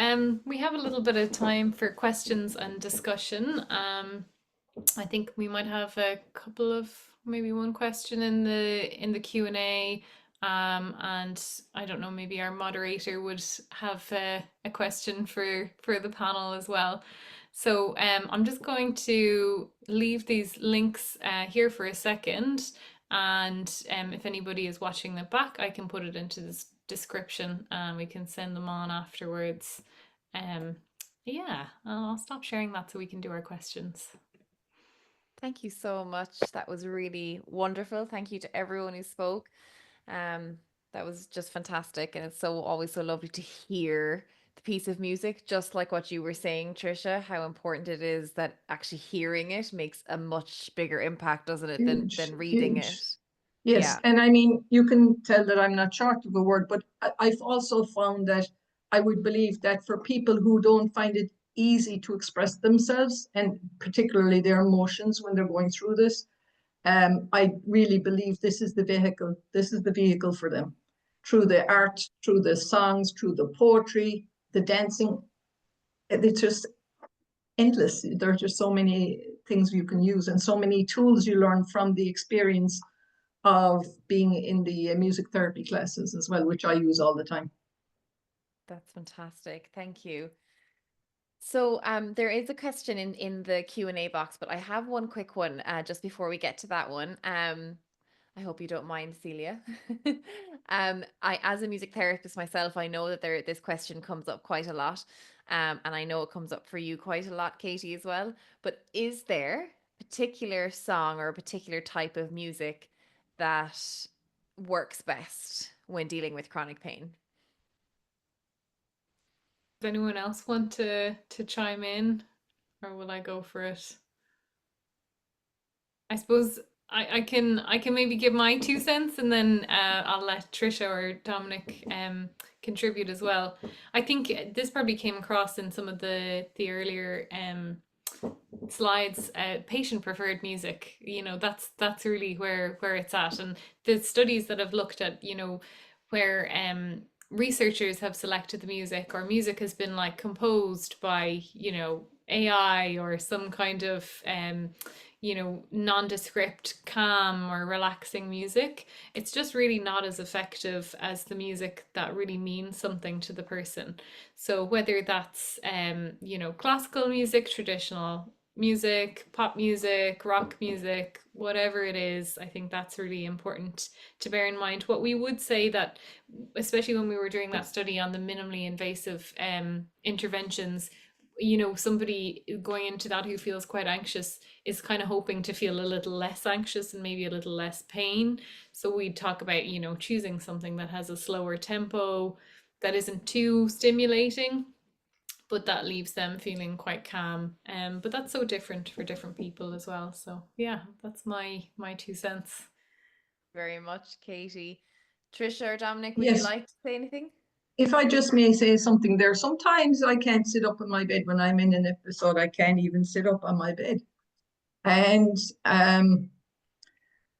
we have a little bit of time for questions and discussion. I think we might have a couple of, maybe one question in the Q&A, and I don't know, maybe our moderator would have a question for the panel as well. So I'm just going to leave these links here for a second, and if anybody is watching them back, I can put it into this description and we can send them on afterwards. Yeah, I'll stop sharing that so we can do our questions. Thank you so much. That was really wonderful. Thank you to everyone who spoke. That was just fantastic, and it's always so lovely to hear the piece of music, just like what you were saying, Trisha, how important it is that actually hearing it makes a much bigger impact, doesn't it, than reading Huge. it? Yes, Yeah. and I mean, you can tell that I'm not short of a word, but I've also found that I would believe that for people who don't find it easy to express themselves, and particularly their emotions when they're going through this. I really believe this is the vehicle. This is the vehicle for them, through the art, through the songs, through the poetry, the dancing. It's just endless. There are just so many things you can use and so many tools you learn from the experience of being in the music therapy classes as well, which I use all the time. That's fantastic. Thank you. So there is a question in the Q&A box, but I have one quick one just before we get to that one. I hope you don't mind, Celia. As a music therapist myself, I know that this question comes up quite a lot. And I know it comes up for you quite a lot, Katie, as well. But is there a particular song or a particular type of music that works best when dealing with chronic pain? Does anyone else want to chime in, or will I go for it? I suppose I can maybe give my 2 cents, and then I'll let Trisha or Dominic contribute as well. I think this probably came across in some of the earlier slides. Patient preferred music, that's really where it's at, and the studies that have looked at, where researchers have selected the music, or music has been like composed by AI or some kind of nondescript, calm or relaxing music, it's just really not as effective as the music that really means something to the person. So whether that's classical music, traditional music, pop music, rock music, whatever it is, I think that's really important to bear in mind. What we would say, that especially when we were doing that study on the minimally invasive interventions, somebody going into that who feels quite anxious is kind of hoping to feel a little less anxious and maybe a little less pain. So we'd talk about, choosing something that has a slower tempo, that isn't too stimulating, but that leaves them feeling quite calm. But that's so different for different people as well. So yeah, that's my 2 cents. Very much, Katie. Trisha or Dominic, would you Yes. like to say anything? If I just may say something there, sometimes I can't sit up in my bed when I'm in an episode. I can't even sit up on my bed. And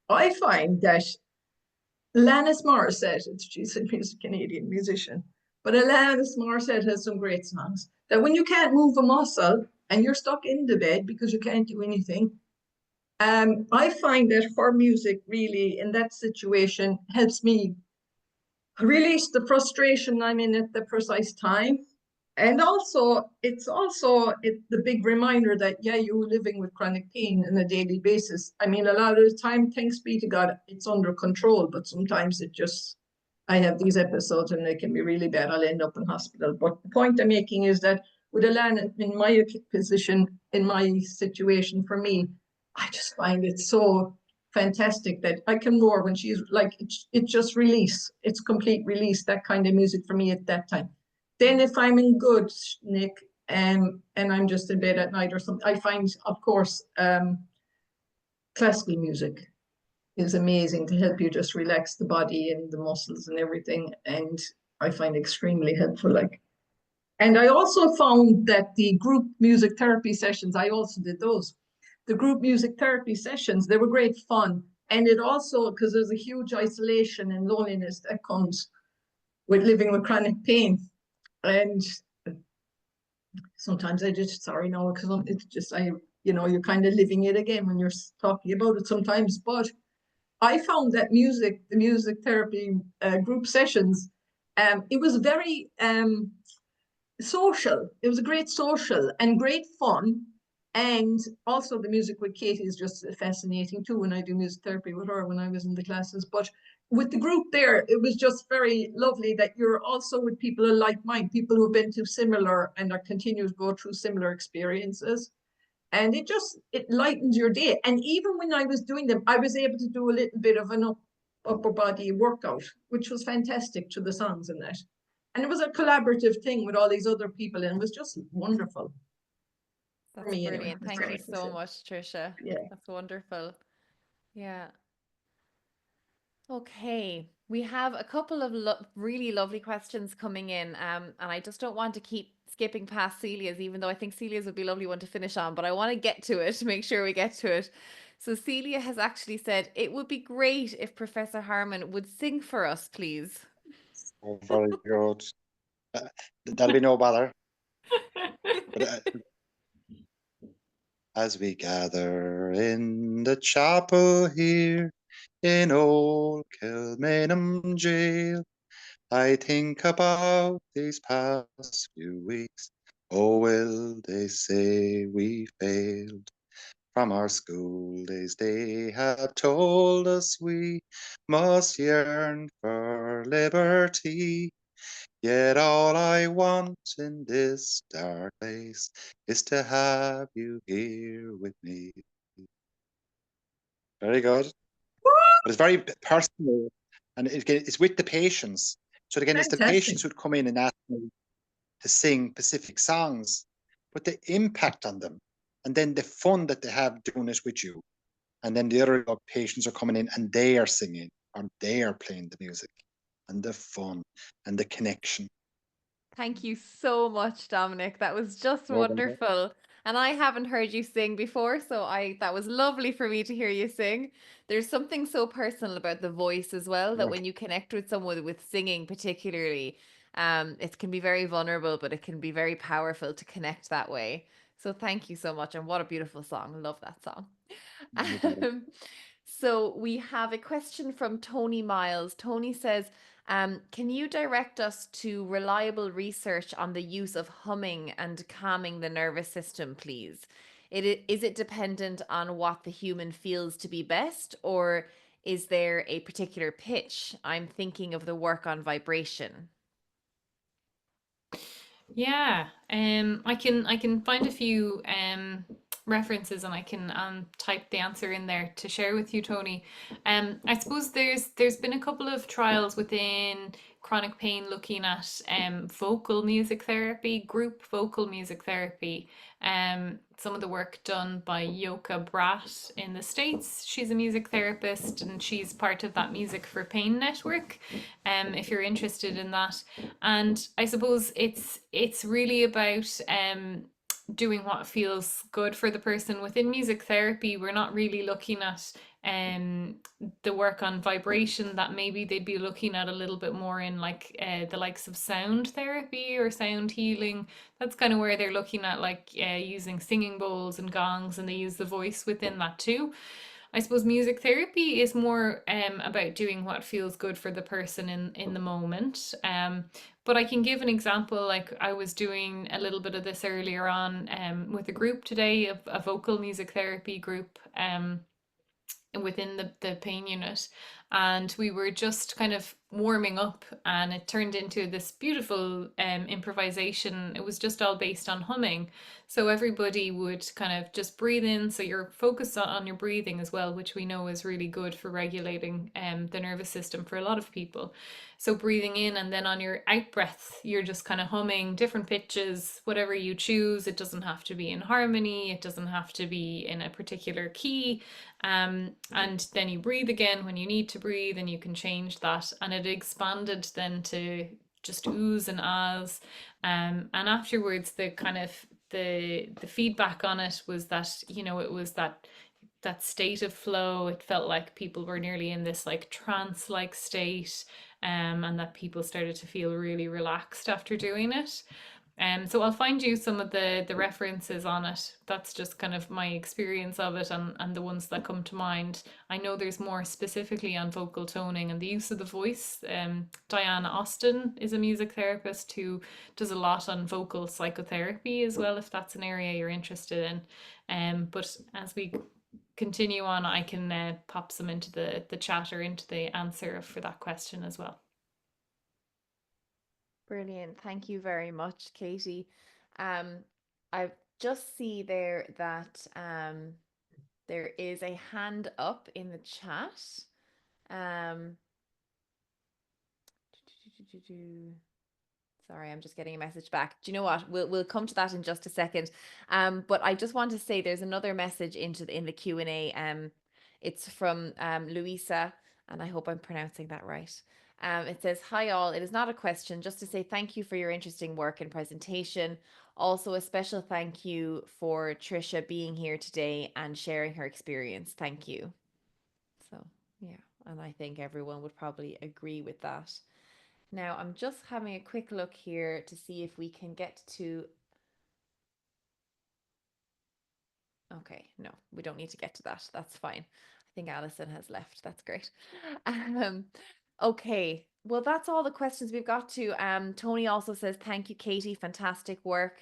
I find that Alanis Morissette, she's a Canadian musician, but Alanis Morissette has some great songs that when you can't move a muscle and you're stuck in the bed because you can't do anything, I find that her music really, in that situation, helps me release the frustration I'm in at the precise time. And also, it's the big reminder that, yeah, you're living with chronic pain on a daily basis. I mean, a lot of the time, thanks be to God, it's under control, but sometimes I have these episodes and they can be really bad. I'll end up in hospital. But the point I'm making is that with Alana, in my position, in my situation, for me, I just find it so fantastic that I can roar when she's like, it's just release. It's complete release, that kind of music for me at that time. Then if I'm in good Nick, and I'm just in bed at night or something, I find, of course, classical music is amazing to help you just relax the body and the muscles and everything. And I find extremely helpful. And I also found that the group music therapy sessions, I also did those. The group music therapy sessions, they were great fun. And it also, because there's a huge isolation and loneliness that comes with living with chronic pain. And sometimes I just, sorry, no, because it's just, you're kind of living it again when you're talking about it sometimes. But I found that the music therapy group sessions, it was very social. It was a great social and great fun. And also the music with Katie is just fascinating too, when I do music therapy with her when I was in the classes. But with the group there, it was just very lovely that you're also with people of like mind, people who've been through similar and are continue to go through similar experiences. And it lightens your day. And even when I was doing them, I was able to do a little bit of an upper body workout, which was fantastic to the songs in that. And it was a collaborative thing with all these other people, and it was just wonderful. That's me, anyway. brilliant. That's Thank all you I can so say. much, Trisha. Yeah. That's wonderful. Yeah. Okay, we have a couple of really lovely questions coming in, and I just don't want to keep skipping past Celia's, even though I think Celia's would be a lovely one to finish on, but I want to get to it, make sure we get to it. So Celia has actually said, it would be great if Professor Harmon would sing for us, please. Oh, very good. That'll be no bother. But as we gather in the chapel here in old Kilmainham jail, I think about these past few weeks. Oh, will they say we failed? From our school days they have told us we must yearn for liberty. Yet all I want in this dark place is to have you here with me. Very good. But it's very personal, and it's with the patients. So again, it's the Fantastic. patients who'd come in and ask me to sing specific songs, but the impact on them, and then the fun that they have doing it with you. And then the other patients are coming in and they are singing or they are playing the music, and the fun and the connection. Thank you so much, Dominic. That was just No bother. wonderful. And I haven't heard you sing before, so that was lovely for me to hear you sing. There's something so personal about the voice as well, that Yeah. when you connect with someone with singing particularly, it can be very vulnerable, but it can be very powerful to connect that way. So thank you so much. And what a beautiful song. Love that song. No bother. So we have a question from Tony Miles. Tony says, can you direct us to reliable research on the use of humming and calming the nervous system, please? Is it dependent on what the human feels to be best, or is there a particular pitch? I'm thinking of the work on vibration. Yeah, I can find a few references and I can type the answer in there to share with you, Tony. I suppose there's been a couple of trials within chronic pain looking at vocal music therapy, group vocal music therapy. Some of the work done by Yoka Bratt in the States. She's a music therapist and she's part of that Music for Pain network. If you're interested in that. And I suppose it's really about doing what feels good for the person. Within music therapy, we're not really looking at the work on vibration that maybe they'd be looking at a little bit more in like the likes of sound therapy or sound healing. That's kind of where they're looking at like using singing bowls and gongs, and they use the voice within that too. I suppose music therapy is more about doing what feels good for the person in the moment. But I can give an example. Like I was doing a little bit of this earlier on with a group today, a vocal music therapy group. Within the pain unit, and we were just kind of warming up, and it turned into this beautiful improvisation. It was just all based on humming, so everybody would kind of just breathe in, so you're focused on your breathing as well, which we know is really good for regulating the nervous system for a lot of people. So breathing in, and then on your out breath you're just kind of humming different pitches, whatever you choose. It doesn't have to be in harmony, it doesn't have to be in a particular key. And then you breathe again when you need to breathe, and you can change that. And it expanded then to just oohs and ahs. And afterwards, the kind of the feedback on it was that, you know, it was that state of flow. It felt like people were nearly in this like trance-like state, and that people started to feel really relaxed after doing it. So I'll find you some of the references on it. That's just kind of my experience of it, and the ones that come to mind. I know there's more specifically on vocal toning and the use of the voice. Diana Austin is a music therapist who does a lot on vocal psychotherapy as well, if that's an area you're interested in. But as we continue on, I can pop some into the chat or into the answer for that question as well. Brilliant. Thank you very much, Katie. I just see there that there is a hand up in the chat. Sorry, I'm just getting a message back. Do you know what? We'll come to that in just a second. But I just want to say there's another message in the Q&A. It's from Louisa, and I hope I'm pronouncing that right. It says, "Hi all, it is not a question, just to say thank you for your interesting work and presentation. Also, a special thank you for Trisha being here today and sharing her experience. Thank you." So, yeah, and I think everyone would probably agree with that. Now, I'm just having a quick look here to see if we can get to. Okay, no, we don't need to get to that. That's fine. I think Alison has left. That's great. Okay, well, that's all the questions we've got to. Tony also says, "Thank you, Katie. Fantastic work."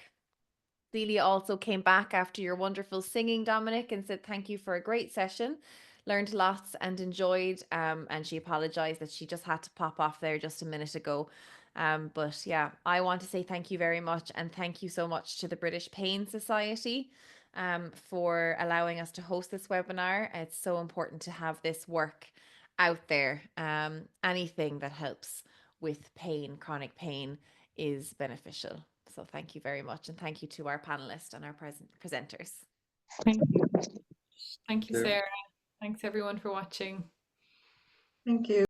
Celia also came back after your wonderful singing, Dominic, and said thank you for a great session. Learned lots and enjoyed. And she apologized that she just had to pop off there just a minute ago. But yeah, I want to say thank you very much, and thank you so much to the British Pain Society for allowing us to host this webinar. It's so important to have this work out there. Anything that helps with pain, chronic pain, is beneficial. So thank you very much, and thank you to our panelists and our presenters. Thank you. Thank you, Yeah. Sarah. Thanks everyone for watching. Thank you.